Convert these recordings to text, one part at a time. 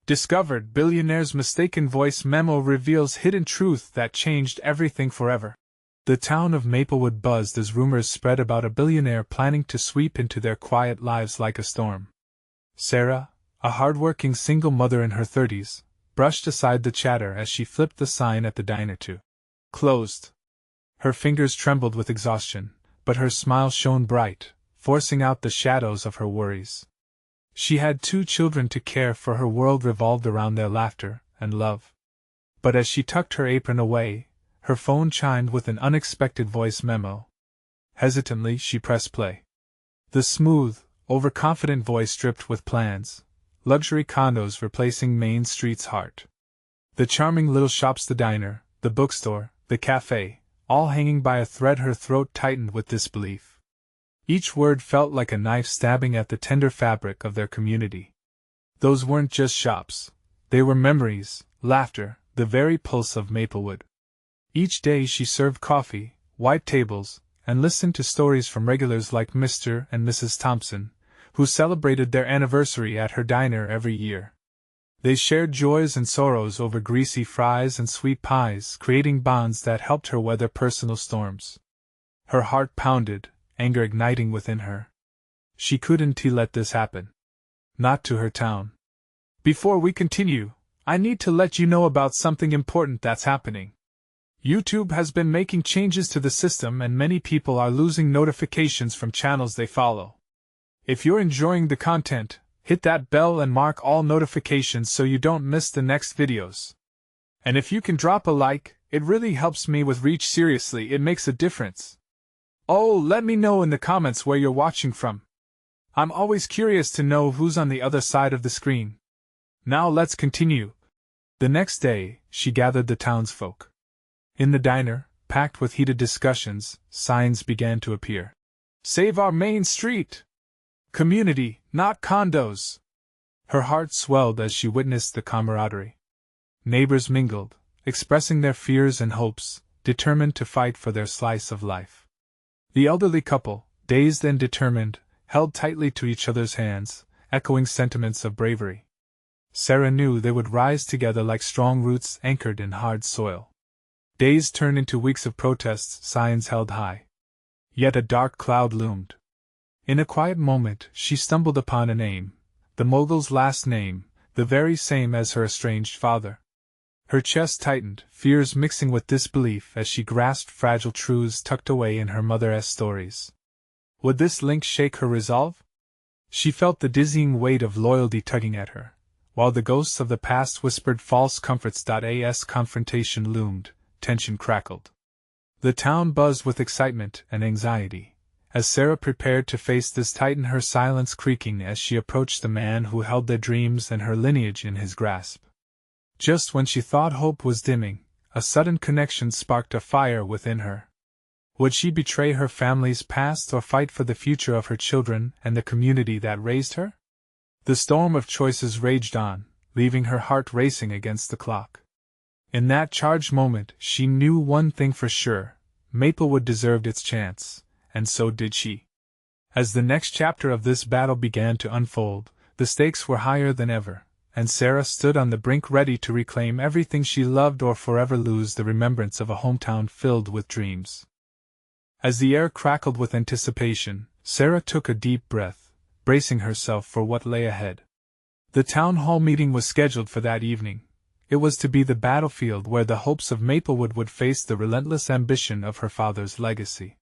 Discovered, Billionaire's mistaken voice memo reveals hidden truth that changed everything forever. The town of Maplewood buzzed as rumors spread about a billionaire planning to sweep into their quiet lives like a storm. Sarah, a hard-working single mother in her 30s, brushed aside the chatter as she flipped the sign at the diner to closed. Her fingers trembled with exhaustion, but her smile shone bright, forcing out the shadows of her worries. She had 2 children to care for. Her world revolved around their laughter and love. But as she tucked her apron away, her phone chimed with an unexpected voice memo. Hesitantly, she pressed play. The smooth, overconfident voice dripped with plans, luxury condos replacing Main Street's heart. The charming little shops, the diner, the bookstore, the cafe, all hanging by a thread. Her throat tightened with disbelief. Each word felt like a knife stabbing at the tender fabric of their community. Those weren't just shops. They were memories, laughter, the very pulse of Maplewood. Each day she served coffee, wiped tables, and listened to stories from regulars like Mr. and Mrs. Thompson, who celebrated their anniversary at her diner every year. They shared joys and sorrows over greasy fries and sweet pies, creating bonds that helped her weather personal storms. Her heart pounded, anger igniting within her. She couldn't let this happen. Not to her town. Before we continue, I need to let you know about something important that's happening. YouTube has been making changes to the system and many people are losing notifications from channels they follow. If you're enjoying the content, hit that bell and mark all notifications so you don't miss the next videos. And if you can drop a like, it really helps me with reach. Seriously, it makes a difference. Oh, let me know in the comments where you're watching from. I'm always curious to know who's on the other side of the screen. Now let's continue. The next day, she gathered the townsfolk. In the diner, packed with heated discussions, signs began to appear. Save our Main Street! Community, not condos! Her heart swelled as she witnessed the camaraderie. Neighbors mingled, expressing their fears and hopes, determined to fight for their slice of life. The elderly couple, dazed and determined, held tightly to each other's hands, echoing sentiments of bravery. Sarah knew they would rise together like strong roots anchored in hard soil. Days turned into weeks of protests, signs held high. Yet a dark cloud loomed. In a quiet moment, she stumbled upon a name, the mogul's last name, the very same as her estranged father. Her chest tightened, fears mixing with disbelief as she grasped fragile truths tucked away in her mother's stories. Would this link shake her resolve? She felt the dizzying weight of loyalty tugging at her, while the ghosts of the past whispered false comforts. As confrontation loomed, tension crackled. The town buzzed with excitement and anxiety, as Sarah prepared to face this titan, her silence creaking as she approached the man who held their dreams and her lineage in his grasp. Just when she thought hope was dimming, a sudden connection sparked a fire within her. Would she betray her family's past or fight for the future of her children and the community that raised her? The storm of choices raged on, leaving her heart racing against the clock. In that charged moment, she knew one thing for sure: Maplewood deserved its chance, and so did she. As the next chapter of this battle began to unfold, the stakes were higher than ever, and Sarah stood on the brink ready to reclaim everything she loved or forever lose the remembrance of a hometown filled with dreams. As the air crackled with anticipation, Sarah took a deep breath, bracing herself for what lay ahead. The town hall meeting was scheduled for that evening. It was to be the battlefield where the hopes of Maplewood would face the relentless ambition of her father's legacy.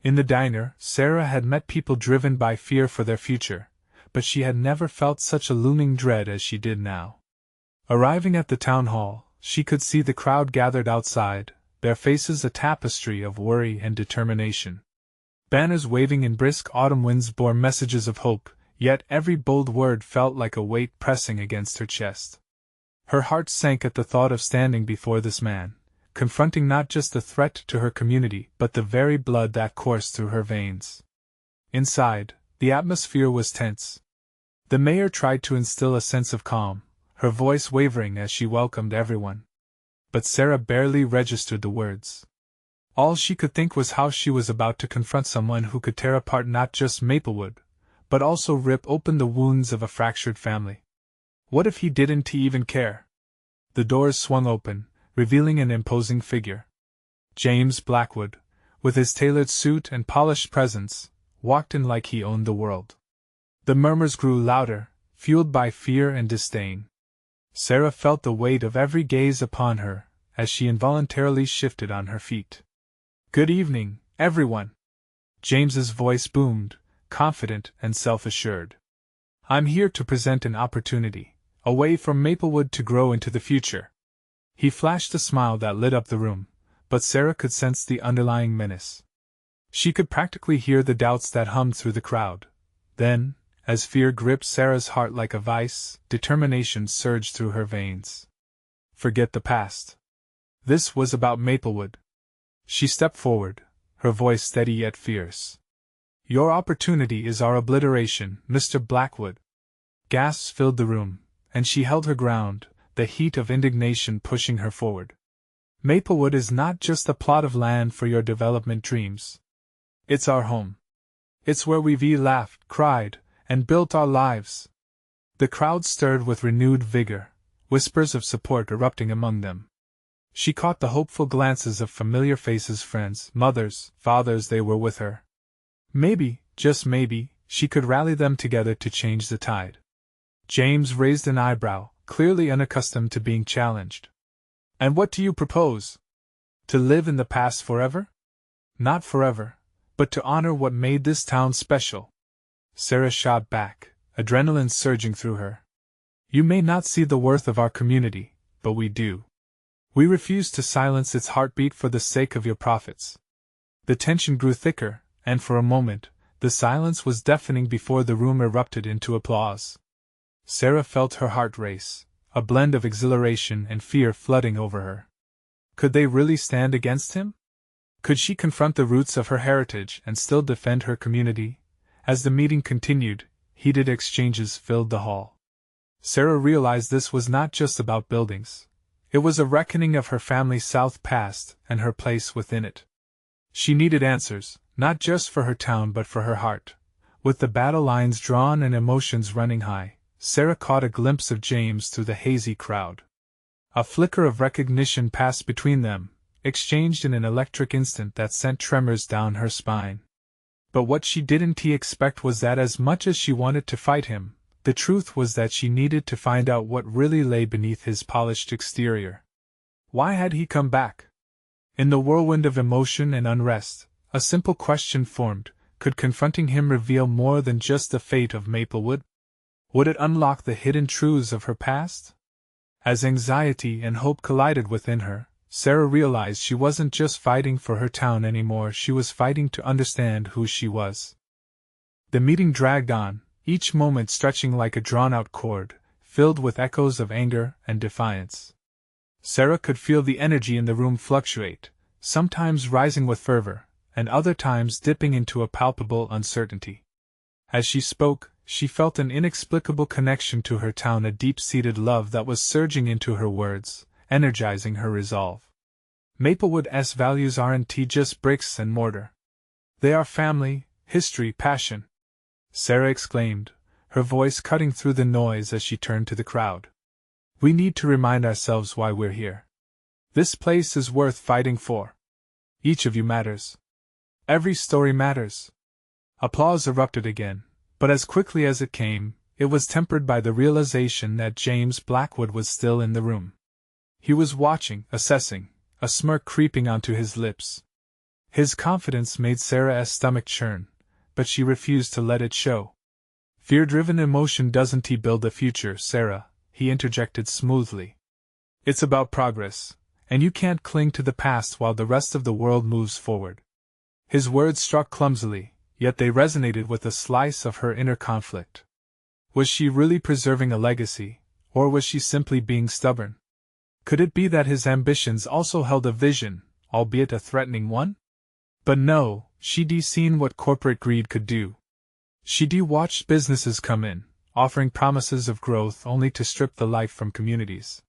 In the diner, Sarah had met people driven by fear for their future, but she had never felt such a looming dread as she did now. Arriving at the town hall, she could see the crowd gathered outside, their faces a tapestry of worry and determination. Banners waving in brisk autumn winds bore messages of hope, yet every bold word felt like a weight pressing against her chest. Her heart sank at the thought of standing before this man, confronting not just the threat to her community but the very blood that coursed through her veins. Inside, the atmosphere was tense. The mayor tried to instill a sense of calm, her voice wavering as she welcomed everyone. But Sarah barely registered the words. All she could think was how she was about to confront someone who could tear apart not just Maplewood, but also rip open the wounds of a fractured family. What if he didn't even care? The doors swung open, revealing an imposing figure. James Blackwood, with his tailored suit and polished presence, walked in like he owned the world. The murmurs grew louder, fueled by fear and disdain. Sarah felt the weight of every gaze upon her, as she involuntarily shifted on her feet. "Good evening, everyone," James's voice boomed, confident and self-assured. "I'm here to present an opportunity, a way for Maplewood to grow into the future." He flashed a smile that lit up the room, but Sarah could sense the underlying menace. She could practically hear the doubts that hummed through the crowd. Then, as fear gripped Sarah's heart like a vice, determination surged through her veins. Forget the past. This was about Maplewood. She stepped forward, her voice steady yet fierce. "Your opportunity is our obliteration, Mr. Blackwood." Gasps filled the room, and she held her ground, the heat of indignation pushing her forward. "Maplewood is not just a plot of land for your development dreams. It's our home. It's where we've laughed, cried, and built our lives." The crowd stirred with renewed vigor, whispers of support erupting among them. She caught the hopeful glances of familiar faces, friends, mothers, fathers. They were with her. Maybe, just maybe, she could rally them together to change the tide. James raised an eyebrow, clearly unaccustomed to being challenged. "And what do you propose? To live in the past forever?" "Not forever, but to honor what made this town special." Sarah shot back, adrenaline surging through her. "You may not see the worth of our community, but we do. We refuse to silence its heartbeat for the sake of your profits." The tension grew thicker, and for a moment, the silence was deafening before the room erupted into applause. Sarah felt her heart race, a blend of exhilaration and fear flooding over her. Could they really stand against him? Could she confront the roots of her heritage and still defend her community? As the meeting continued, heated exchanges filled the hall. Sarah realized this was not just about buildings. It was a reckoning of her family's South past and her place within it. She needed answers, not just for her town but for her heart. With the battle lines drawn and emotions running high, Sarah caught a glimpse of James through the hazy crowd. A flicker of recognition passed between them, exchanged in an electric instant that sent tremors down her spine. But what she didn't expect was that as much as she wanted to fight him, the truth was that she needed to find out what really lay beneath his polished exterior. Why had he come back? In the whirlwind of emotion and unrest, a simple question formed: could confronting him reveal more than just the fate of Maplewood? Would it unlock the hidden truths of her past? As anxiety and hope collided within her, Sarah realized she wasn't just fighting for her town anymore, she was fighting to understand who she was. The meeting dragged on, each moment stretching like a drawn-out chord, filled with echoes of anger and defiance. Sarah could feel the energy in the room fluctuate, sometimes rising with fervor, and other times dipping into a palpable uncertainty. As she spoke, she felt an inexplicable connection to her town, a deep-seated love that was surging into her words, energizing her resolve. Maplewood's values aren't just bricks and mortar. They are family, history, passion, Sarah exclaimed, her voice cutting through the noise as she turned to the crowd. We need to remind ourselves why we're here. This place is worth fighting for. Each of you matters. Every story matters. Applause erupted again, but as quickly as it came, it was tempered by the realization that James Blackwood was still in the room. He was watching, assessing, a smirk creeping onto his lips. His confidence made Sarah's stomach churn, but she refused to let it show. Fear-driven emotion doesn't build the future, Sarah, he interjected smoothly. It's about progress, and you can't cling to the past while the rest of the world moves forward. His words struck clumsily, yet they resonated with a slice of her inner conflict. Was she really preserving a legacy, or was she simply being stubborn? Could it be that his ambitions also held a vision, albeit a threatening one? But no, she'd seen what corporate greed could do. She'd watched businesses come in, offering promises of growth only to strip the life from communities.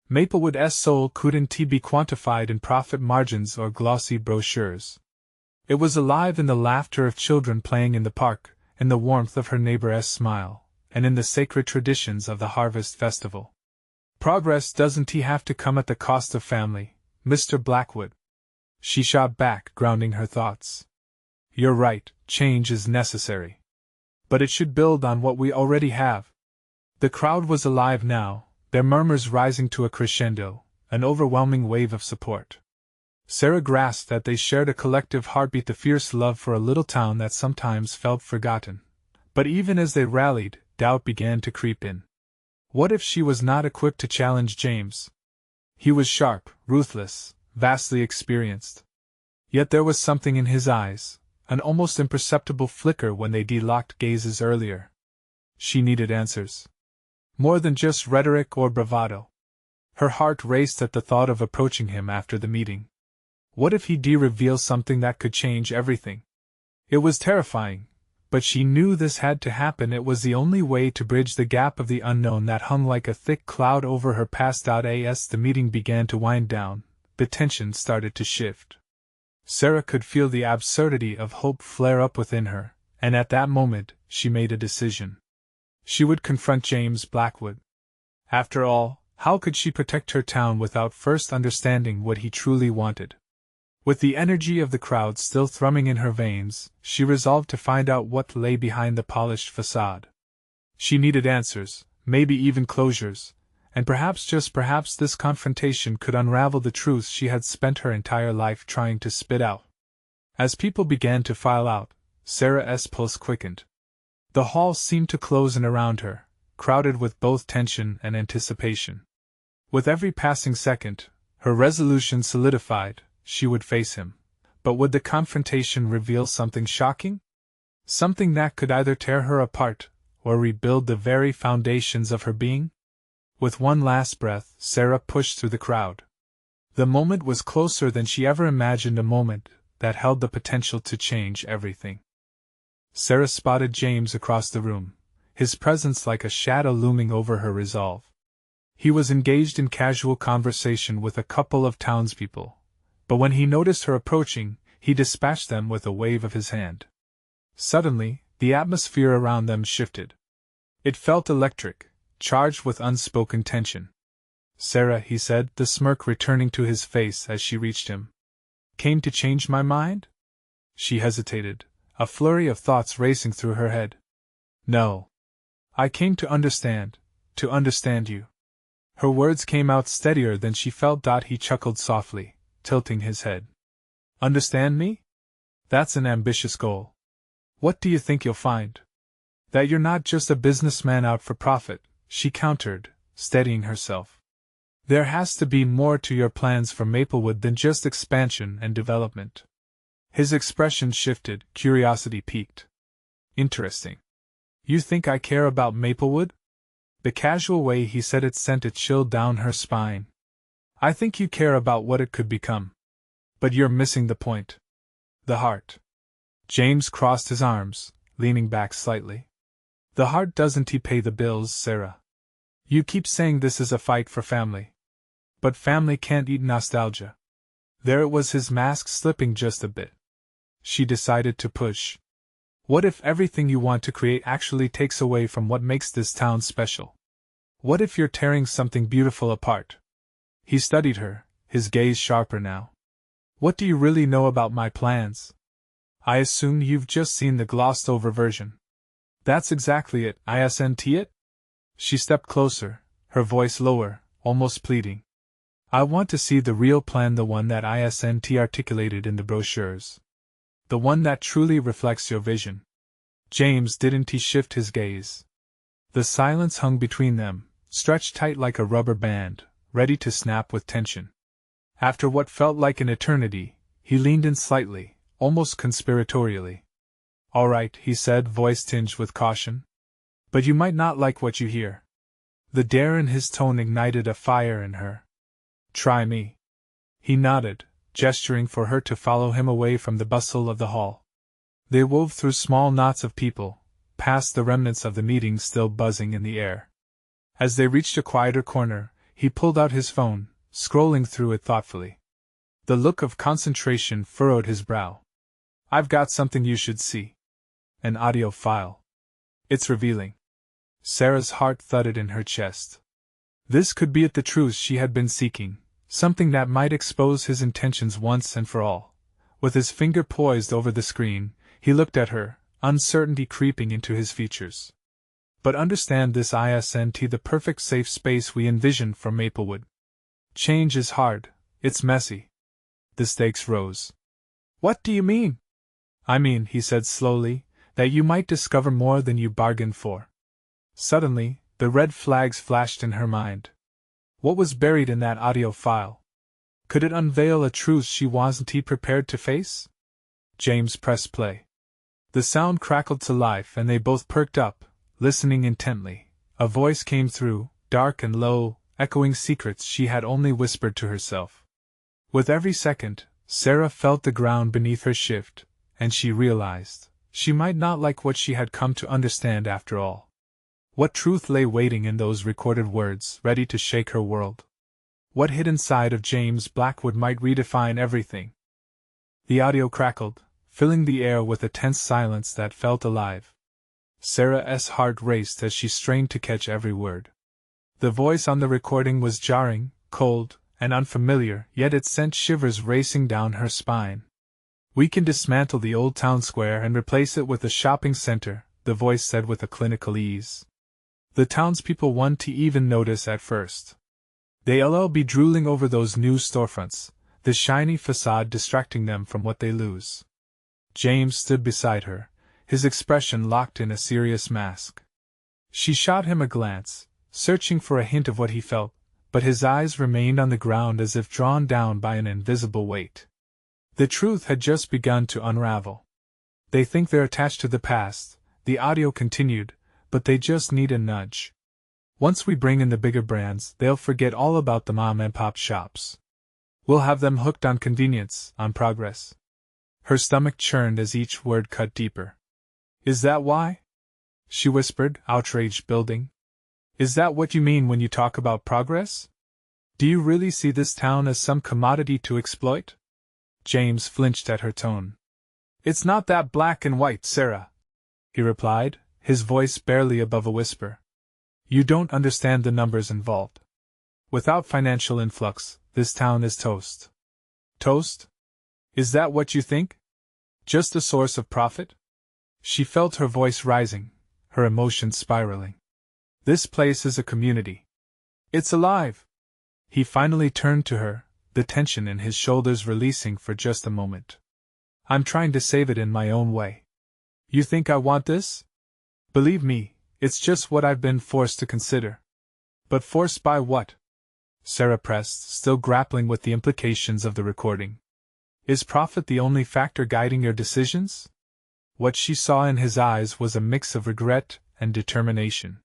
Maplewood's soul couldn't be quantified in profit margins or glossy brochures. It was alive in the laughter of children playing in the park, in the warmth of her neighbor's smile, and in the sacred traditions of the harvest festival. Progress doesn't have to come at the cost of family, Mr. Blackwood. She shot back, grounding her thoughts. You're right, change is necessary. But it should build on what we already have. The crowd was alive now, their murmurs rising to a crescendo, an overwhelming wave of support. Sarah grasped that they shared a collective heartbeat, the fierce love for a little town that sometimes felt forgotten. But even as they rallied, doubt began to creep in. What if she was not equipped to challenge James? He was sharp, ruthless, vastly experienced. Yet there was something in his eyes, an almost imperceptible flicker when they locked gazes earlier. She needed answers. More than just rhetoric or bravado. Her heart raced at the thought of approaching him after the meeting. What if he'd reveal something that could change everything? It was terrifying, but she knew this had to happen. It was the only way to bridge the gap of the unknown that hung like a thick cloud over her past. As the meeting began to wind down, the tension started to shift. Sarah could feel the absurdity of hope flare up within her, and at that moment, she made a decision. She would confront James Blackwood. After all, how could she protect her town without first understanding what he truly wanted? With the energy of the crowd still thrumming in her veins, she resolved to find out what lay behind the polished facade. She needed answers, maybe even closures, and perhaps, just perhaps, this confrontation could unravel the truths she had spent her entire life trying to spit out. As people began to file out, Sarah's pulse quickened. The hall seemed to close in around her, crowded with both tension and anticipation. With every passing second, her resolution solidified. She would face him. But would the confrontation reveal something shocking? Something that could either tear her apart, or rebuild the very foundations of her being? With one last breath, Sarah pushed through the crowd. The moment was closer than she ever imagined, a moment that held the potential to change everything. Sarah spotted James across the room, his presence like a shadow looming over her resolve. He was engaged in casual conversation with a couple of townspeople. But when he noticed her approaching, he dispatched them with a wave of his hand. Suddenly, the atmosphere around them shifted. It felt electric, charged with unspoken tension. Sarah, he said, the smirk returning to his face as she reached him. Came to change my mind? She hesitated, a flurry of thoughts racing through her head. No. I came to understand you. Her words came out steadier than she felt. He chuckled softly, tilting his head. Understand me? That's an ambitious goal. What do you think you'll find? That you're not just a businessman out for profit, she countered, steadying herself. There has to be more to your plans for Maplewood than just expansion and development. His expression shifted, curiosity piqued. Interesting. You think I care about Maplewood? The casual way he said it sent a chill down her spine. I think you care about what it could become. But you're missing the point. The heart. James crossed his arms, leaning back slightly. The heart doesn't pay the bills, Sarah. You keep saying this is a fight for family. But family can't eat nostalgia. There it was, his mask slipping just a bit. She decided to push. What if everything you want to create actually takes away from what makes this town special? What if you're tearing something beautiful apart? He studied her, his gaze sharper now. What do you really know about my plans? I assume you've just seen the glossed-over version. That's exactly it, isn't it? She stepped closer, her voice lower, almost pleading. I want to see the real plan, the one that isn't articulated in the brochures. The one that truly reflects your vision. James didn't shift his gaze. The silence hung between them, stretched tight like a rubber band, ready to snap with tension. After what felt like an eternity, he leaned in slightly, almost conspiratorially. All right, he said, voice tinged with caution. But you might not like what you hear. The dare in his tone ignited a fire in her. Try me. He nodded, gesturing for her to follow him away from the bustle of the hall. They wove through small knots of people, past the remnants of the meeting still buzzing in the air. As they reached a quieter corner, he pulled out his phone, scrolling through it thoughtfully. The look of concentration furrowed his brow. I've got something you should see. An audio file. It's revealing. Sarah's heart thudded in her chest. This could be it, the truth she had been seeking, something that might expose his intentions once and for all. With his finger poised over the screen, he looked at her, uncertainty creeping into his features. But understand this isn't the perfect safe space we envisioned for Maplewood. Change is hard, it's messy. The stakes rose. What do you mean? I mean, he said slowly, that you might discover more than you bargained for. Suddenly, the red flags flashed in her mind. What was buried in that audio file? Could it unveil a truth she wasn't prepared to face? James pressed play. The sound crackled to life and they both perked up, listening intently. A voice came through, dark and low, echoing secrets she had only whispered to herself. With every second, Sarah felt the ground beneath her shift, and she realized she might not like what she had come to understand after all. What truth lay waiting in those recorded words, ready to shake her world? What hidden side of James Blackwood might redefine everything? The audio crackled, filling the air with a tense silence that felt alive. Sarah's heart raced as she strained to catch every word. The voice on the recording was jarring, cold, and unfamiliar, yet it sent shivers racing down her spine. We can dismantle the old town square and replace it with a shopping center, the voice said with a clinical ease. The townspeople won't even notice at first. They'll be drooling over those new storefronts, the shiny facade distracting them from what they lose. James stood beside her, his expression locked in a serious mask. She shot him a glance, searching for a hint of what he felt, but his eyes remained on the ground as if drawn down by an invisible weight. The truth had just begun to unravel. They think they're attached to the past, the audio continued, but they just need a nudge. Once we bring in the bigger brands, they'll forget all about the mom-and-pop shops. We'll have them hooked on convenience, on progress. Her stomach churned as each word cut deeper. Is that why? She whispered, outrage building. Is that what you mean when you talk about progress? Do you really see this town as some commodity to exploit? James flinched at her tone. It's not that black and white, Sarah, he replied, his voice barely above a whisper. You don't understand the numbers involved. Without financial influx, this town is toast. Toast? Is that what you think? Just a source of profit? She felt her voice rising, her emotions spiraling. This place is a community. It's alive. He finally turned to her, the tension in his shoulders releasing for just a moment. I'm trying to save it in my own way. You think I want this? Believe me, it's just what I've been forced to consider. But forced by what? Sarah pressed, still grappling with the implications of the recording. Is profit the only factor guiding your decisions? What she saw in his eyes was a mix of regret and determination.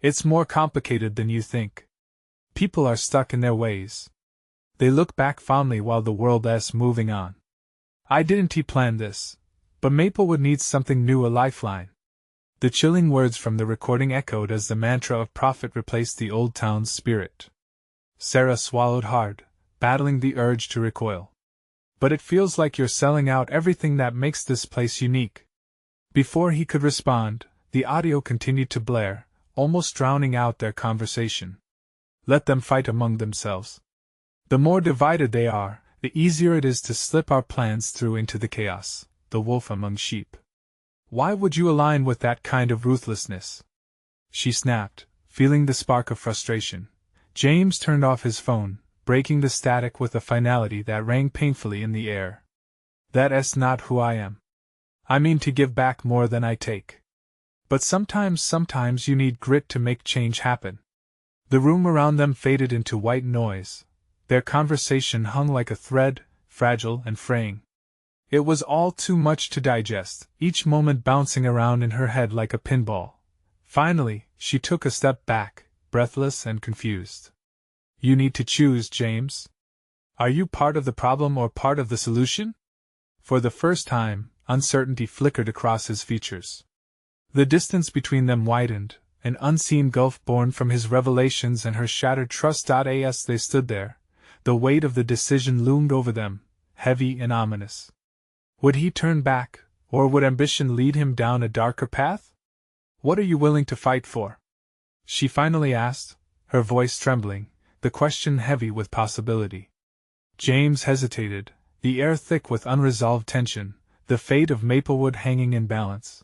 It's more complicated than you think. People are stuck in their ways. They look back fondly while the world's moving on. I didn't plan this, but Maplewood needs something new, a lifeline. The chilling words from the recording echoed as the mantra of profit replaced the old town's spirit. Sarah swallowed hard, battling the urge to recoil. But it feels like you're selling out everything that makes this place unique. Before he could respond, the audio continued to blare, almost drowning out their conversation. Let them fight among themselves. The more divided they are, the easier it is to slip our plans through into the chaos, the wolf among sheep. Why would you align with that kind of ruthlessness? She snapped, feeling the spark of frustration. James turned off his phone, breaking the static with a finality that rang painfully in the air. That's not who I am. I mean to give back more than I take. But sometimes you need grit to make change happen. The room around them faded into white noise. Their conversation hung like a thread, fragile and fraying. It was all too much to digest, each moment bouncing around in her head like a pinball. Finally, she took a step back, breathless and confused. You need to choose, James. Are you part of the problem or part of the solution? For the first time, uncertainty flickered across his features. The distance between them widened, an unseen gulf born from his revelations and her shattered trust. As they stood there, the weight of the decision loomed over them, heavy and ominous. Would he turn back, or would ambition lead him down a darker path? What are you willing to fight for? she finally asked, her voice trembling, the question heavy with possibility. James hesitated, the air thick with unresolved tension, the fate of Maplewood hanging in balance.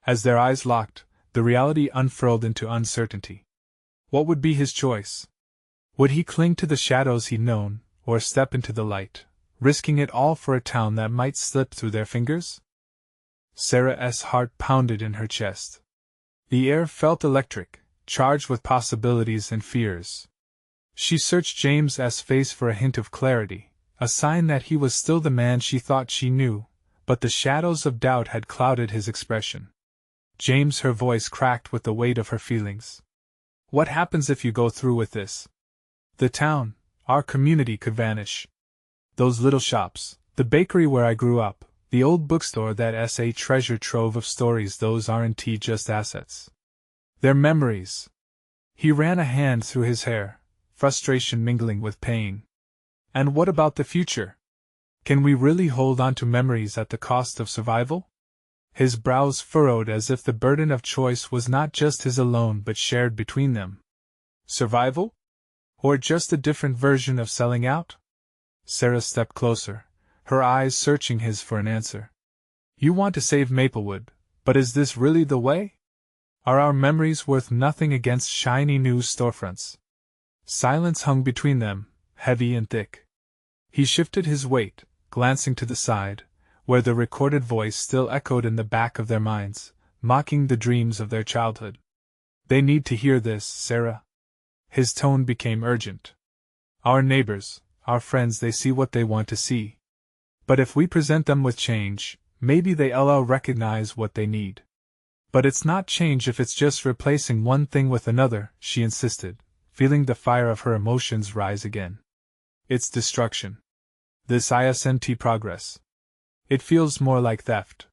As their eyes locked, the reality unfurled into uncertainty. What would be his choice? Would he cling to the shadows he'd known, or step into the light, risking it all for a town that might slip through their fingers? Sarah's heart pounded in her chest. The air felt electric, charged with possibilities and fears. She searched James's face for a hint of clarity, a sign that he was still the man she thought she knew, but the shadows of doubt had clouded his expression. James, her voice cracked with the weight of her feelings. What happens if you go through with this? The town, our community could vanish. Those little shops, the bakery where I grew up, the old bookstore that's a treasure trove of stories, those aren't just assets. They're memories. He ran a hand through his hair, frustration mingling with pain. And what about the future? Can we really hold on to memories at the cost of survival? His brows furrowed as if the burden of choice was not just his alone but shared between them. Survival? Or just a different version of selling out? Sarah stepped closer, her eyes searching his for an answer. You want to save Maplewood, but is this really the way? Are our memories worth nothing against shiny new storefronts? Silence hung between them, heavy and thick. He shifted his weight, glancing to the side, where the recorded voice still echoed in the back of their minds, mocking the dreams of their childhood. They need to hear this, Sarah. His tone became urgent. Our neighbors, our friends, they see what they want to see. But if we present them with change, maybe they'll recognize what they need. But it's not change if it's just replacing one thing with another, she insisted, feeling the fire of her emotions rise again. It's destruction. This isn't progress. It feels more like theft.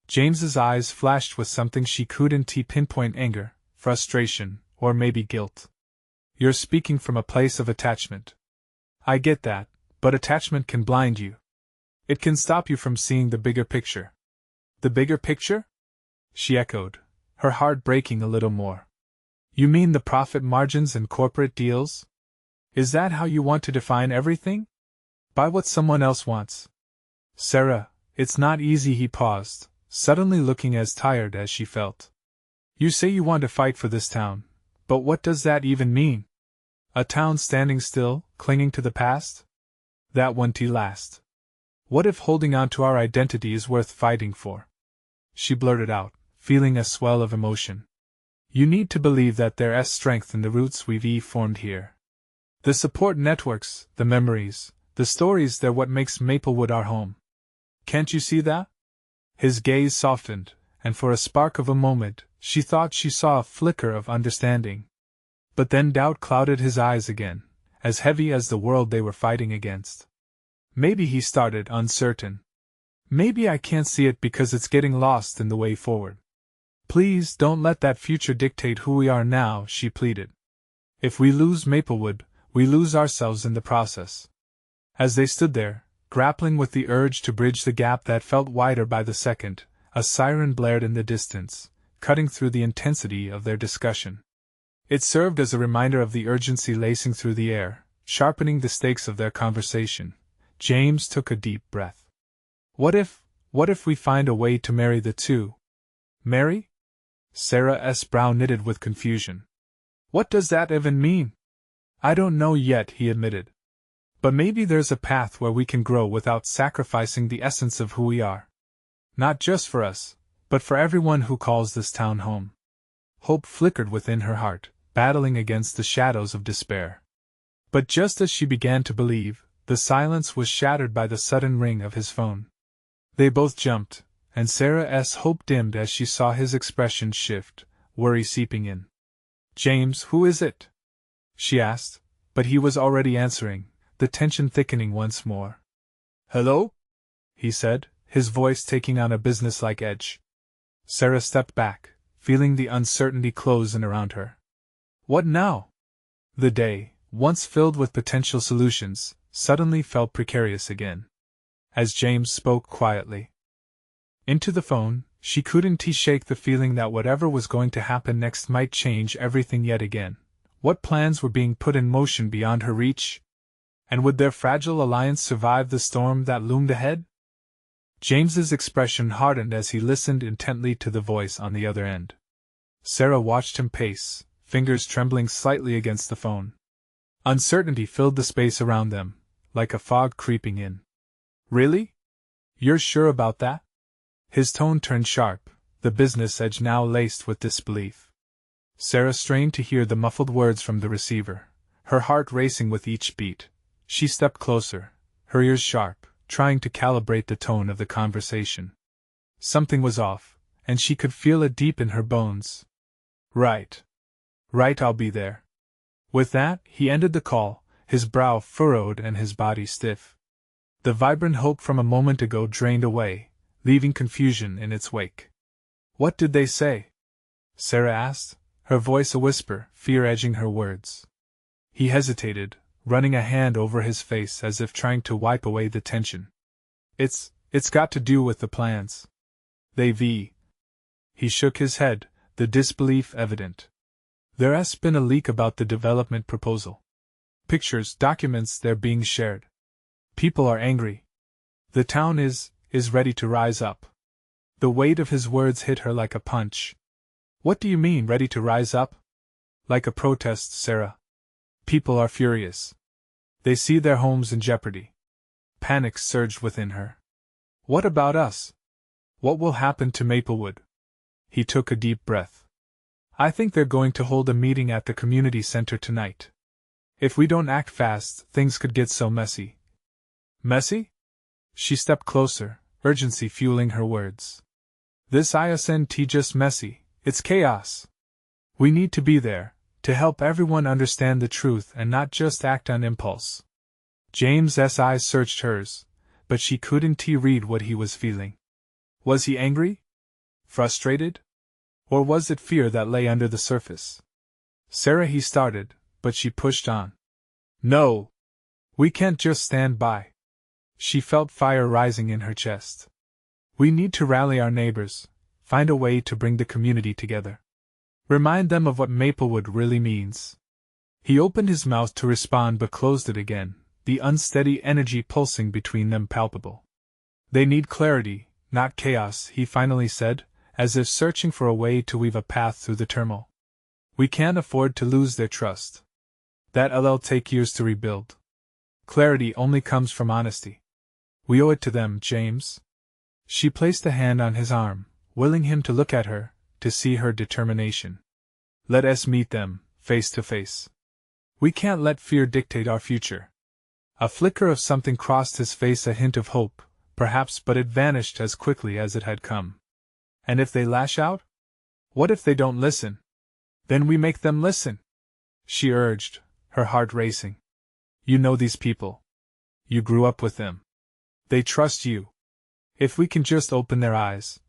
James's eyes flashed with something she couldn't pinpoint: anger, frustration, or maybe guilt. You're speaking from a place of attachment. I get that, but attachment can blind you. It can stop you from seeing the bigger picture. The bigger picture? She echoed, her heart breaking a little more. You mean the profit margins and corporate deals? Is that how you want to define everything? By what someone else wants? Sarah, it's not easy. He paused, suddenly looking as tired as she felt. You say you want to fight for this town, but what does that even mean? A town standing still, clinging to the past? That won't last. What if holding on to our identity is worth fighting for? She blurted out, feeling a swell of emotion. You need to believe that there's strength in the roots we've formed here. The support networks, the memories, the stories, they're what makes Maplewood our home. Can't you see that? His gaze softened, and for a spark of a moment, she thought she saw a flicker of understanding. But then doubt clouded his eyes again, as heavy as the world they were fighting against. Maybe, he started, uncertain. Maybe I can't see it because it's getting lost in the way forward. Please don't let that future dictate who we are now, she pleaded. If we lose Maplewood, we lose ourselves in the process. As they stood there, grappling with the urge to bridge the gap that felt wider by the second, a siren blared in the distance, cutting through the intensity of their discussion. It served as a reminder of the urgency lacing through the air, sharpening the stakes of their conversation. James took a deep breath. What if we find a way to marry the two? Marry? Sarah's brow knitted with confusion. What does that even mean? I don't know yet, he admitted. But maybe there's a path where we can grow without sacrificing the essence of who we are. Not just for us, but for everyone who calls this town home. Hope flickered within her heart, battling against the shadows of despair. But just as she began to believe, the silence was shattered by the sudden ring of his phone. They both jumped, and Sarah's hope dimmed as she saw his expression shift, worry seeping in. James, who is it? She asked, but he was already answering, the tension thickening once more. Hello? He said, his voice taking on a businesslike edge. Sarah stepped back, feeling the uncertainty close in around her. What now? The day, once filled with potential solutions, suddenly felt precarious again. As James spoke quietly into the phone, she couldn't shake the feeling that whatever was going to happen next might change everything yet again. What plans were being put in motion beyond her reach? And would their fragile alliance survive the storm that loomed ahead? James's expression hardened as he listened intently to the voice on the other end. Sarah watched him pace, fingers trembling slightly against the phone. Uncertainty filled the space around them, like a fog creeping in. Really? You're sure about that? His tone turned sharp, the business edge now laced with disbelief. Sarah strained to hear the muffled words from the receiver, her heart racing with each beat. She stepped closer, her ears sharp, trying to calibrate the tone of the conversation. Something was off, and she could feel it deep in her bones. Right. Right, I'll be there. With that, he ended the call, his brow furrowed and his body stiff. The vibrant hope from a moment ago drained away, leaving confusion in its wake. What did they say? Sarah asked, her voice a whisper, fear edging her words. He hesitated, running a hand over his face as if trying to wipe away the tension. It's got to do with the plans. He shook his head, the disbelief evident. There's been a leak about the development proposal. Pictures, documents, they're being shared. People are angry. The town is ready to rise up. The weight of his words hit her like a punch. What do you mean, ready to rise up? Like a protest, Sarah. People are furious. They see their homes in jeopardy. Panic surged within her. What about us? What will happen to Maplewood? He took a deep breath. I think they're going to hold a meeting at the community center tonight. If we don't act fast, things could get so messy. Messy? She stepped closer, urgency fueling her words. This isn't just messy, it's chaos. We need to be there, to help everyone understand the truth and not just act on impulse. James's eyes searched hers, but she couldn't read what he was feeling. Was he angry? Frustrated? Or was it fear that lay under the surface? Sarah, he started, but she pushed on. No! We can't just stand by. She felt fire rising in her chest. We need to rally our neighbors, find a way to bring the community together. Remind them of what Maplewood really means. He opened his mouth to respond but closed it again, the unsteady energy pulsing between them palpable. They need clarity, not chaos, he finally said, as if searching for a way to weave a path through the turmoil. We can't afford to lose their trust. That'll take years to rebuild. Clarity only comes from honesty. We owe it to them, James. She placed a hand on his arm, willing him to look at her, to see her determination. Let us meet them, face to face. We can't let fear dictate our future. A flicker of something crossed his face, a hint of hope, perhaps, but it vanished as quickly as it had come. And if they lash out? What if they don't listen? Then we make them listen, she urged, her heart racing. You know these people. You grew up with them. They trust you. If we can just open their eyes.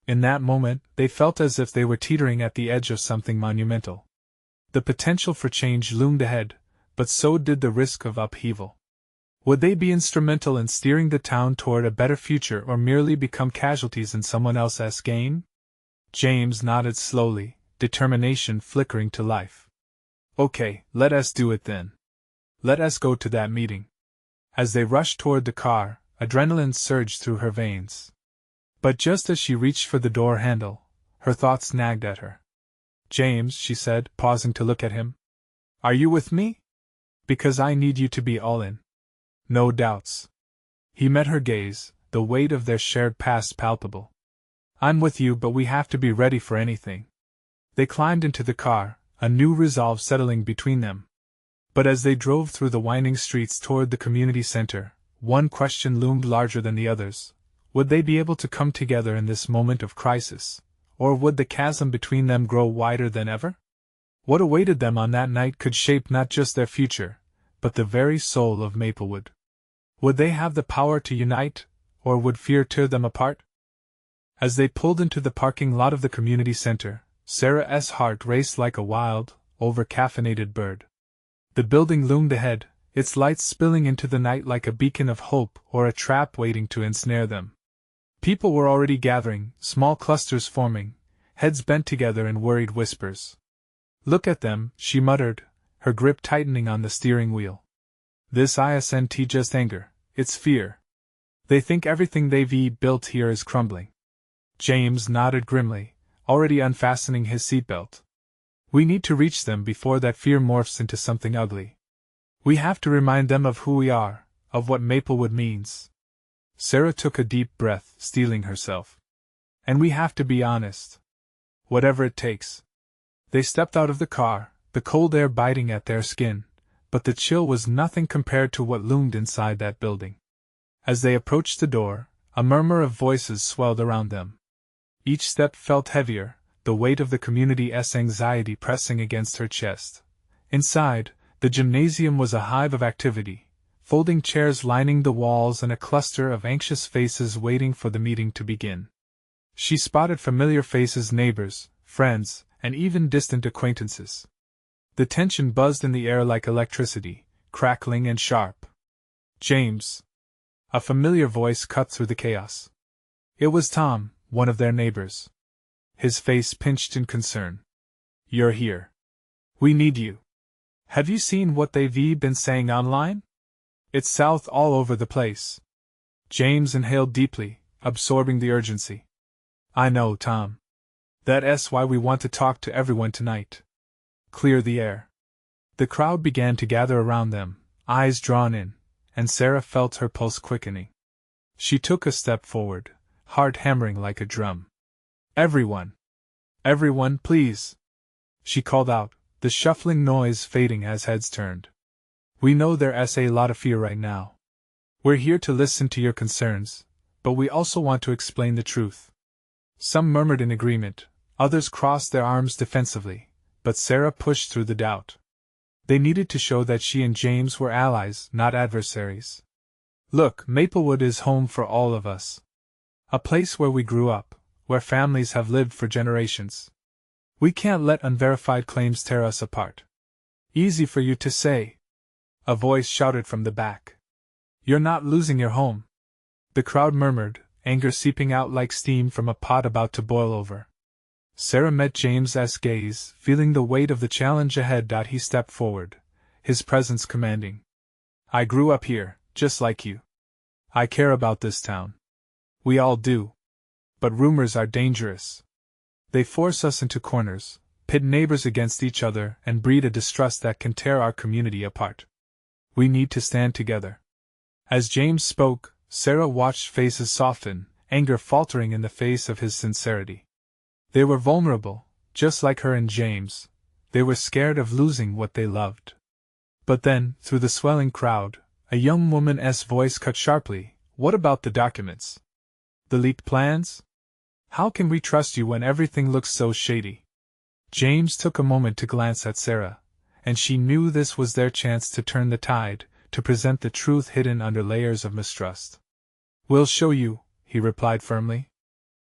In that moment, they felt as if they were teetering at the edge of something monumental. The potential for change loomed ahead, but so did the risk of upheaval. Would they be instrumental in steering the town toward a better future or merely become casualties in someone else's game? James nodded slowly, determination flickering to life. Okay, let us do it then. Let us go to that meeting. As they rushed toward the car, adrenaline surged through her veins. But just as she reached for the door handle, her thoughts nagged at her. James, she said, pausing to look at him. Are you with me? Because I need you to be all in. No doubts. He met her gaze, the weight of their shared past palpable. I'm with you, but we have to be ready for anything. They climbed into the car, a new resolve settling between them. But as they drove through the winding streets toward the community center, one question loomed larger than the others. Would they be able to come together in this moment of crisis, or would the chasm between them grow wider than ever? What awaited them on that night could shape not just their future, but the very soul of Maplewood. Would they have the power to unite, or would fear tear them apart? As they pulled into the parking lot of the community center, Sarah's heart raced like a wild, over-caffeinated bird. The building loomed ahead, its lights spilling into the night like a beacon of hope or a trap waiting to ensnare them. People were already gathering, small clusters forming, heads bent together in worried whispers. "Look at them," she muttered, her grip tightening on the steering wheel. "This isn't just anger, it's fear. They think everything they've built here is crumbling." James nodded grimly, already unfastening his seatbelt. "We need to reach them before that fear morphs into something ugly. We have to remind them of who we are, of what Maplewood means." Sarah took a deep breath, steeling herself. "And we have to be honest. Whatever it takes." They stepped out of the car, the cold air biting at their skin, but the chill was nothing compared to what loomed inside that building. As they approached the door, a murmur of voices swelled around them. Each step felt heavier, the weight of the community's anxiety pressing against her chest. Inside, the gymnasium was a hive of activity, folding chairs lining the walls and a cluster of anxious faces waiting for the meeting to begin. She spotted familiar faces, neighbors, friends, and even distant acquaintances. The tension buzzed in the air like electricity, crackling and sharp. "James!" A familiar voice cut through the chaos. It was Tom, one of their neighbors. His face pinched in concern. "You're here. We need you. Have you seen what they've been saying online? It's south all over the place." James inhaled deeply, absorbing the urgency. "I know, Tom. That's why we want to talk to everyone tonight. Clear the air." The crowd began to gather around them, eyes drawn in, and Sarah felt her pulse quickening. She took a step forward, heart hammering like a drum. "Everyone! Everyone, please!" she called out, the shuffling noise fading as heads turned. "We know there's a lot of fear right now. We're here to listen to your concerns, but we also want to explain the truth." Some murmured in agreement, others crossed their arms defensively, but Sarah pushed through the doubt. They needed to show that she and James were allies, not adversaries. "Look, Maplewood is home for all of us. A place where we grew up, where families have lived for generations. We can't let unverified claims tear us apart." "Easy for you to say," a voice shouted from the back. "You're not losing your home." The crowd murmured, anger seeping out like steam from a pot about to boil over. Sarah met James's gaze, feeling the weight of the challenge ahead. He stepped forward, his presence commanding. "I grew up here, just like you. I care about this town. We all do. But rumors are dangerous. They force us into corners, pit neighbors against each other, and breed a distrust that can tear our community apart. We need to stand together." As James spoke, Sarah watched faces soften, anger faltering in the face of his sincerity. They were vulnerable, just like her and James. They were scared of losing what they loved. But then, through the swelling crowd, a young woman's voice cut sharply. "What about the documents? The leaked plans? How can we trust you when everything looks so shady?" James took a moment to glance at Sarah, and she knew this was their chance to turn the tide, to present the truth hidden under layers of mistrust. "We'll show you," he replied firmly.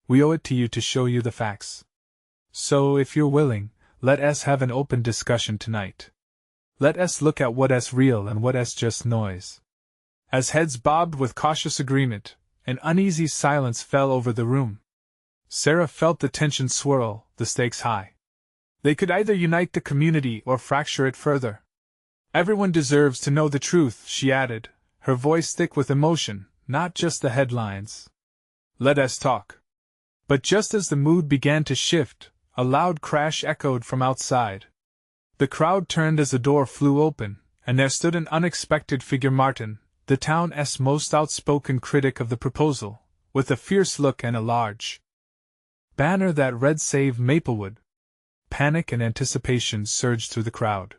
"We owe it to you to show you the facts. So, if you're willing, let us have an open discussion tonight. Let us look at what's real and what's just noise." As heads bobbed with cautious agreement, an uneasy silence fell over the room. Sarah felt the tension swirl, the stakes high. They could either unite the community or fracture it further. "Everyone deserves to know the truth," she added, her voice thick with emotion, not just the headlines. "Let us talk." But just as the mood began to shift, a loud crash echoed from outside. The crowd turned as the door flew open, and there stood an unexpected figure, Martin, the town's most outspoken critic of the proposal, with a fierce look and a large banner that read "Save Maplewood." Panic and anticipation surged through the crowd.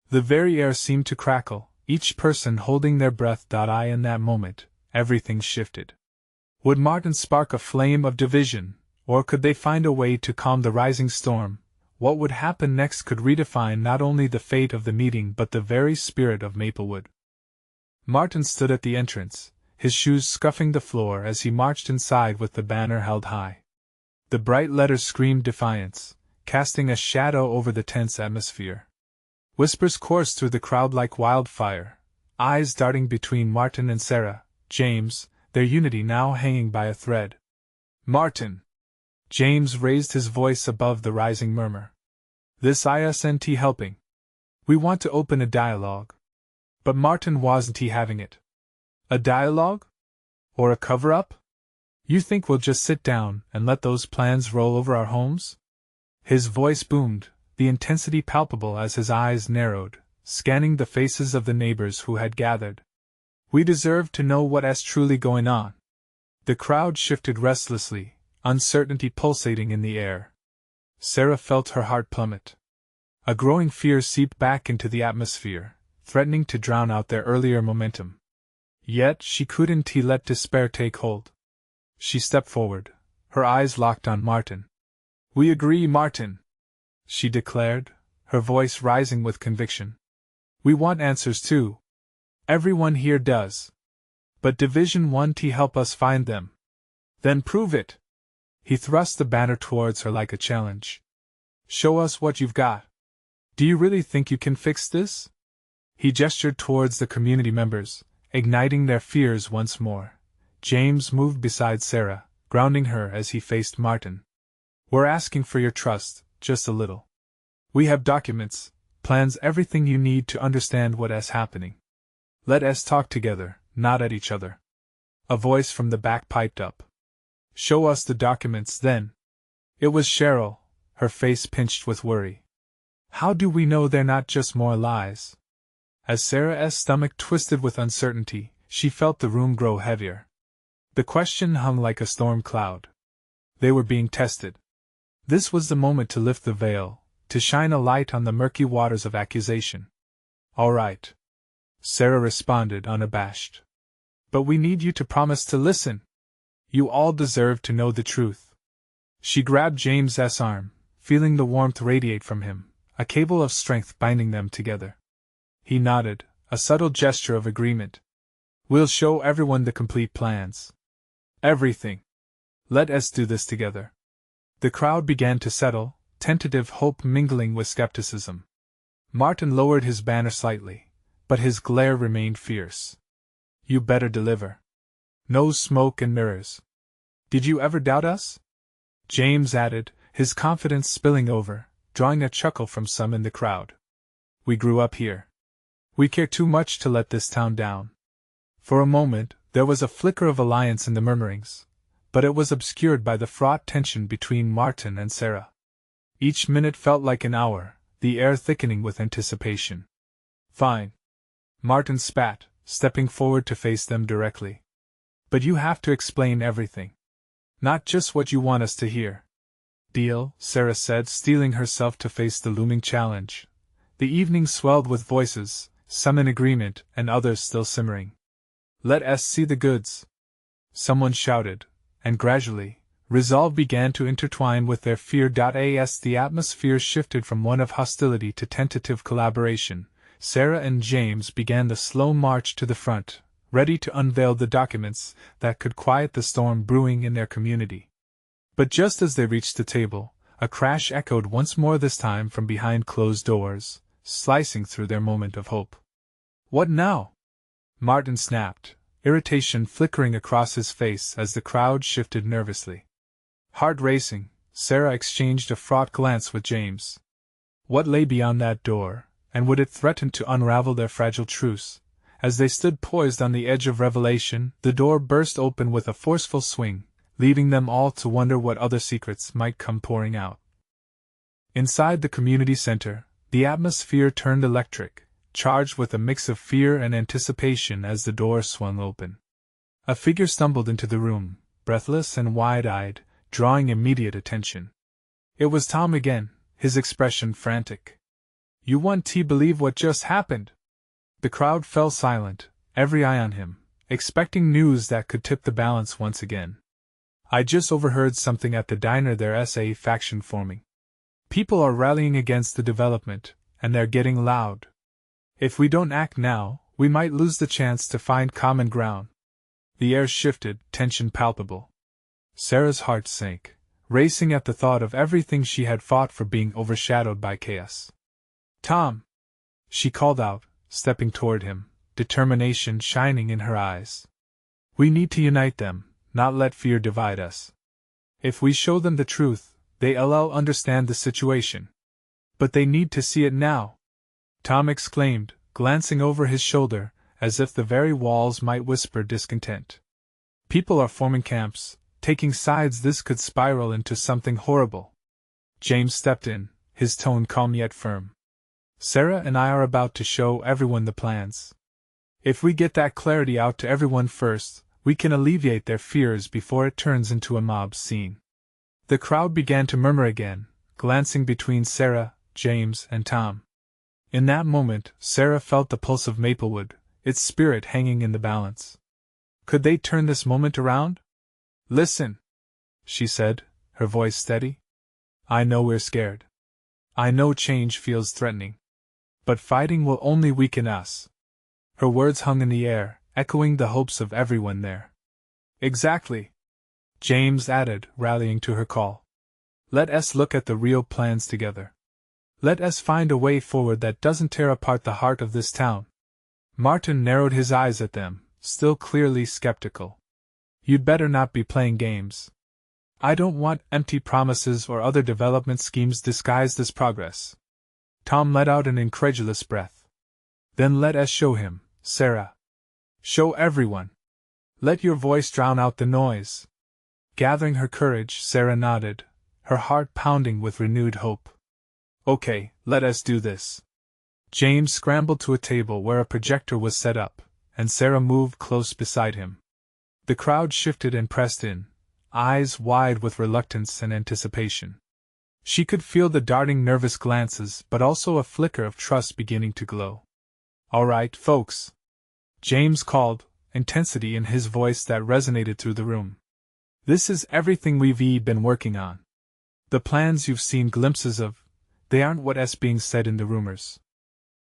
The very air seemed to crackle, each person holding their breath. In that moment, everything shifted. Would Martin spark a flame of division, or could they find a way to calm the rising storm? What would happen next could redefine not only the fate of the meeting but the very spirit of Maplewood. Martin stood at the entrance, his shoes scuffing the floor as he marched inside with the banner held high. The bright letters screamed defiance, casting a shadow over the tense atmosphere. Whispers coursed through the crowd like wildfire, eyes darting between Martin and Sarah, James, their unity now hanging by a thread. Martin! James raised his voice above the rising murmur. This isn't helping. We want to open a dialogue. But Martin wasn't having it. A dialogue? Or a cover-up? You think we'll just sit down and let those plans roll over our homes? His voice boomed, the intensity palpable as his eyes narrowed, scanning the faces of the neighbors who had gathered. We deserve to know what's truly going on. The crowd shifted restlessly, uncertainty pulsating in the air. Sarah felt her heart plummet. A growing fear seeped back into the atmosphere, threatening to drown out their earlier momentum. Yet she couldn't let despair take hold. She stepped forward, her eyes locked on Martin. We agree, Martin, she declared, her voice rising with conviction. We want answers too. Everyone here does. But Division 1T help us find them. Then prove it. He thrust the banner towards her like a challenge. Show us what you've got. Do you really think you can fix this? He gestured towards the community members, igniting their fears once more. James moved beside Sarah, grounding her as he faced Martin. We're asking for your trust, just a little. We have documents, plans, everything you need to understand what's happening. Let us talk together, not at each other. A voice from the back piped up. Show us the documents, then. It was Cheryl, her face pinched with worry. How do we know they're not just more lies? As Sarah's stomach twisted with uncertainty, she felt the room grow heavier. The question hung like a storm cloud. They were being tested. This was the moment to lift the veil, to shine a light on the murky waters of accusation. All right, Sarah responded, unabashed. But we need you to promise to listen. You all deserve to know the truth. She grabbed James's arm, feeling the warmth radiate from him, a cable of strength binding them together. He nodded, a subtle gesture of agreement. We'll show everyone the complete plans. Everything. Let us do this together. The crowd began to settle, tentative hope mingling with skepticism. Martin lowered his banner slightly, but his glare remained fierce. You better deliver. No smoke and mirrors. Did you ever doubt us? James added, his confidence spilling over, drawing a chuckle from some in the crowd. We grew up here. We care too much to let this town down. For a moment, there was a flicker of alliance in the murmurings, but it was obscured by the fraught tension between Martin and Sarah. Each minute felt like an hour, the air thickening with anticipation. Fine. Martin spat, stepping forward to face them directly. But you have to explain everything. Not just what you want us to hear. Deal, Sarah said, steeling herself to face the looming challenge. The evening swelled with voices, some in agreement and others still simmering. Let us see the goods. Someone shouted, and gradually, resolve began to intertwine with their fear. As the atmosphere shifted from one of hostility to tentative collaboration, Sarah and James began the slow march to the front, ready to unveil the documents that could quiet the storm brewing in their community. But just as they reached the table, a crash echoed once more, this time from behind closed doors, slicing through their moment of hope. What now? Martin snapped, irritation flickering across his face as the crowd shifted nervously. Heart racing, Sarah exchanged a fraught glance with James. What lay beyond that door, and would it threaten to unravel their fragile truce? As they stood poised on the edge of revelation, the door burst open with a forceful swing, leaving them all to wonder what other secrets might come pouring out. Inside the community center, the atmosphere turned electric, charged with a mix of fear and anticipation as the door swung open. A figure stumbled into the room, breathless and wide-eyed, drawing immediate attention. It was Tom again, his expression frantic. You want to believe what just happened? The crowd fell silent, every eye on him, expecting news that could tip the balance once again. I just overheard something at the diner. There's a faction forming. People are rallying against the development, and they're getting loud. If we don't act now, we might lose the chance to find common ground. The air shifted, tension palpable. Sarah's heart sank, racing at the thought of everything she had fought for being overshadowed by chaos. Tom! She called out, stepping toward him, determination shining in her eyes. We need to unite them, not let fear divide us. If we show them the truth, they'll understand the situation. But they need to see it now, Tom exclaimed, glancing over his shoulder, as if the very walls might whisper discontent. People are forming camps, taking sides. This could spiral into something horrible. James stepped in, his tone calm yet firm. Sarah and I are about to show everyone the plans. If we get that clarity out to everyone first, we can alleviate their fears before it turns into a mob scene. The crowd began to murmur again, glancing between Sarah, James, and Tom. In that moment, Sarah felt the pulse of Maplewood, its spirit hanging in the balance. Could they turn this moment around? Listen, she said, her voice steady. I know we're scared. I know change feels threatening. But fighting will only weaken us. Her words hung in the air, echoing the hopes of everyone there. Exactly, James added, rallying to her call. Let us look at the real plans together. Let us find a way forward that doesn't tear apart the heart of this town. Martin narrowed his eyes at them, still clearly skeptical. You'd better not be playing games. I don't want empty promises or other development schemes disguised as progress. Tom let out an incredulous breath. Then let us show him, Sarah. Show everyone. Let your voice drown out the noise. Gathering her courage, Sarah nodded, her heart pounding with renewed hope. Okay, let us do this. James scrambled to a table where a projector was set up, and Sarah moved close beside him. The crowd shifted and pressed in, eyes wide with reluctance and anticipation. She could feel the darting nervous glances, but also a flicker of trust beginning to glow. All right, folks, James called, intensity in his voice that resonated through the room. This is everything we've been working on. The plans you've seen glimpses of, they aren't what's being said in the rumors.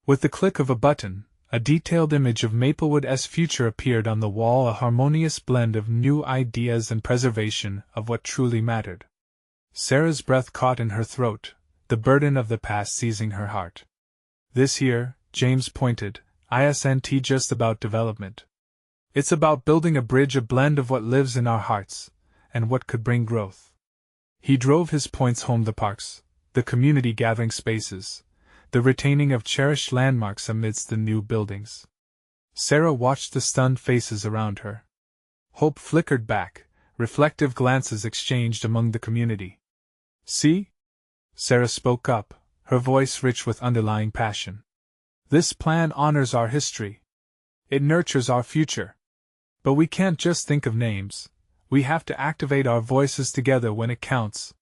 With the click of a button, a detailed image of Maplewood's future appeared on the wall, a harmonious blend of new ideas and preservation of what truly mattered. Sarah's breath caught in her throat, the burden of the past seizing her heart. This here, James pointed, isn't just about development. It's about building a bridge, a blend of what lives in our hearts, and what could bring growth. He drove his points home: the parks, the community gathering spaces, the retaining of cherished landmarks amidst the new buildings. Sarah watched the stunned faces around her. Hope flickered back, reflective glances exchanged among the community. See? Sarah spoke up, her voice rich with underlying passion. This plan honors our history. It nurtures our future. But we can't just think of names. We have to activate our voices together when it counts.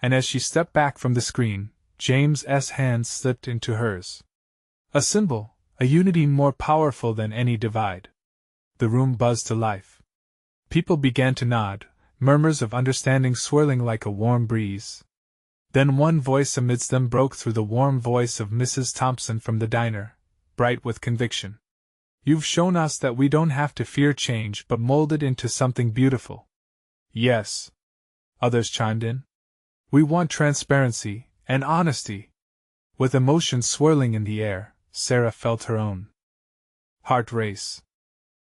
And as she stepped back from the screen, James's hand slipped into hers. A symbol, a unity more powerful than any divide. The room buzzed to life. People began to nod, murmurs of understanding swirling like a warm breeze. Then one voice amidst them broke through, the warm voice of Mrs. Thompson from the diner, bright with conviction. You've shown us that we don't have to fear change but mold it into something beautiful. Yes, others chimed in. We want transparency and honesty. With emotions swirling in the air, Sarah felt her own heart race.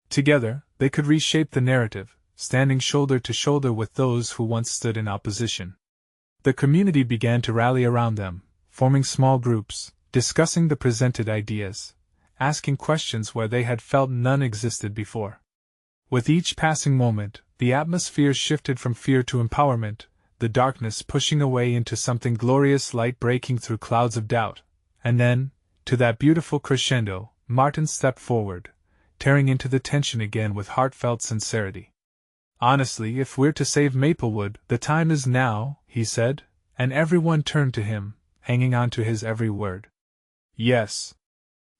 Together, they could reshape the narrative, standing shoulder to shoulder with those who once stood in opposition. The community began to rally around them, forming small groups, discussing the presented ideas, asking questions where they had felt none existed before. With each passing moment, the atmosphere shifted from fear to empowerment, the darkness pushing away into something glorious, light breaking through clouds of doubt. And then, to that beautiful crescendo, Martin stepped forward, tearing into the tension again with heartfelt sincerity. Honestly, if we're to save Maplewood, the time is now, he said, and everyone turned to him, hanging on to his every word. Yes,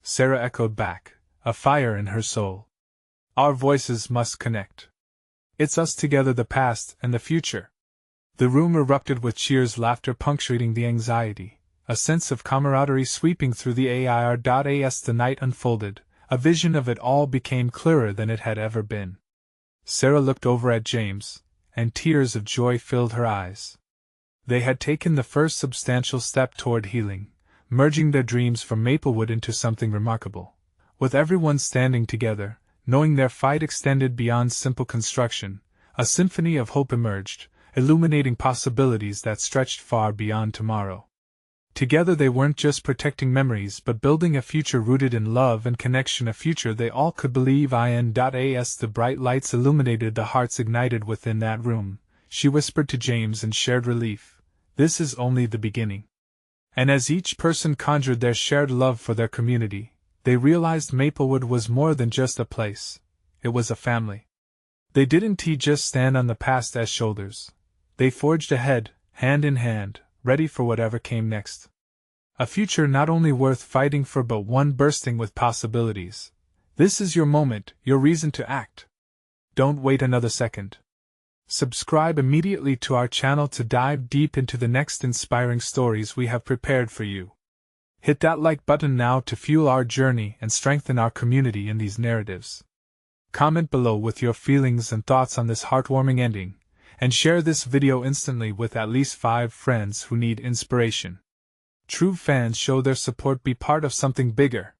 Sarah echoed back, a fire in her soul. Our voices must connect. It's us together, the past and the future. The room erupted with cheers, laughter punctuating the anxiety, a sense of camaraderie sweeping through the air. As the night unfolded, a vision of it all became clearer than it had ever been. Sarah looked over at James, and tears of joy filled her eyes. They had taken the first substantial step toward healing, merging their dreams from Maplewood into something remarkable. With everyone standing together, knowing their fight extended beyond simple construction, a symphony of hope emerged, illuminating possibilities that stretched far beyond tomorrow. Together they weren't just protecting memories but building a future rooted in love and connection, a future they all could believe in. As the bright lights illuminated the hearts ignited within that room, she whispered to James in shared relief, "This is only the beginning." And as each person conjured their shared love for their community, they realized Maplewood was more than just a place, it was a family. They didn't just stand on the past as shoulders. They forged ahead, hand in hand, ready for whatever came next. A future not only worth fighting for but one bursting with possibilities. This is your moment, your reason to act. Don't wait another second. Subscribe immediately to our channel to dive deep into the next inspiring stories we have prepared for you. Hit that like button now to fuel our journey and strengthen our community in these narratives. Comment below with your feelings and thoughts on this heartwarming ending, and share this video instantly with at least 5 friends who need inspiration. True fans show their support, be part of something bigger.